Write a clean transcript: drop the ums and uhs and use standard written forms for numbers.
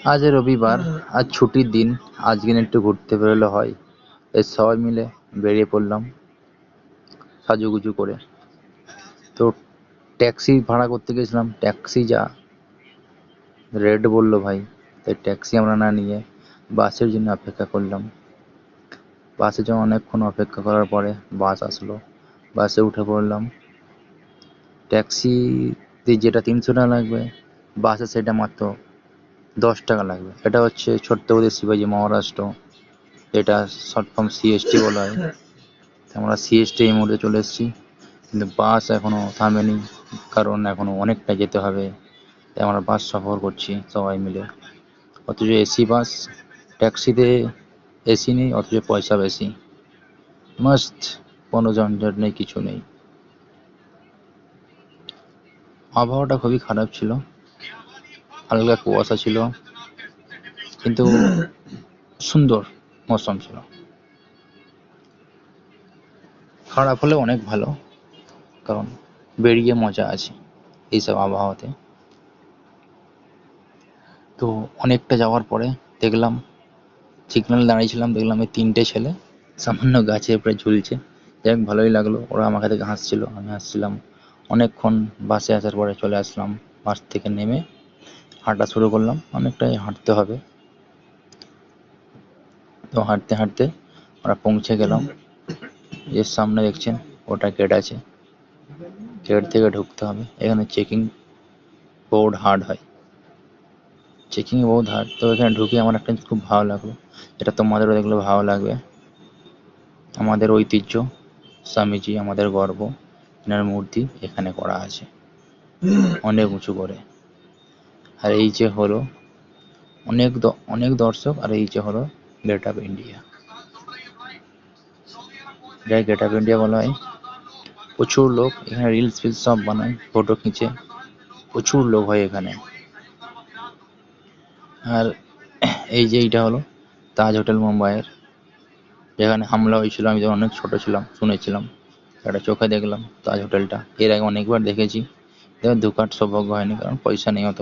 আজ রবিবার, আজ ছুটির দিন, আজকে না একটু ঘুরতে বেরোলে হয়। তাই সবাই মিলে বেরিয়ে পড়লাম সাজুগুজু করে। তো ট্যাক্সি ভাড়া করতে গেছিলাম, ট্যাক্সি যা রেট বললো ভাই, তাই ট্যাক্সি আমরা না নিয়ে বাসের জন্য অপেক্ষা করলাম। বাসের জন্য অনেকক্ষণ অপেক্ষা করার পরে বাস আসলো, বাসে উঠে পড়লাম। ট্যাক্সিতে যেটা 300 টাকা লাগবে, বাসে সেটা মাত্র 10 টাকা লাগবে। এটা হচ্ছে ছত্রপতি শিবাজী মহারাষ্ট্র, এটা শর্ট ফর্ম সিএসটি বলা হয়। আমরা সিএসটি এই মুহূর্তে চলে এসেছি, কিন্তু বাস এখনো থামেনি, কারণ এখনো অনেকটা যেতে হবে। তাই আমরা বাস সফর করছি সবাই মিলে। অথচ এসি বাস, ট্যাক্সিতে এসি নেই, অথচ পয়সা বেশি। মাস্ট, কোনো ঝঞ্ঝট নেই, কিছু নেই। আবহাওয়াটা খুবই খারাপ ছিল, হালকা কুয়াশা ছিল, কিন্তু সুন্দর মৌসুম ছিল। খারাপ হলে অনেক ভালো, কারণ বেরিয়ে মজা আছে এইসব আবহাওয়াতে। তো অনেকটা যাওয়ার পরে দেখলাম, সিগন্যাল দাঁড়িয়েছিলাম, দেখলাম এই 3টে ছেলে সামান্য গাছের উপরে ঝুলছে। যাই হোক, ভালোই লাগলো, ওরা আমাকে দেখে হাসছিল, আমি হাসছিলাম। অনেকক্ষণ বাসে আসার পরে চলে আসলাম, বাস থেকে নেমে হাঁটা শুরু করলাম। অনেকটাই হাঁটতে হবে, তো হাঁটতে হাঁটতে আমরা পৌঁছে গেলাম। এর সামনে দেখছেন ওটা গেট আছে, গেট থেকে ঢুকতে হবে। এখানে চেকিং বহুত হার্ড হয়, চেকিং বহুত হার্ড। তো এখানে ঢুকে আমার একটা জিনিস খুব ভালো লাগলো, এটা তোমাদেরও দেখলে ভালো লাগবে। আমাদের ঐতিহ্য, স্বামীজি আমাদের গর্ব, এনার মূর্তি এখানে করা আছে অনেক উঁচু করে। আর এই যে হলো অনেক দর্শক, আর এই যে হলো গেট অফ ইন্ডিয়া, যাই গেট অফ ইন্ডিয়া বলা হয়। প্রচুর লোক এখানে রিলস ফিলস সব বানায়, ফটো খিঁচে, প্রচুর লোক হয় এখানে। আর এই যে এইটা হলো তাজ হোটেল মুম্বাইয়ের, যেখানে হামলা হয়েছিল আমি যখন অনেক ছোট ছিলাম, শুনেছিলাম। একটা চোখে দেখলাম তাজ হোটেলটা, এর আগে অনেকবার দেখেছি, ঢোকার সৌভাগ্য হয়নি, কারণ পয়সা নেই অত।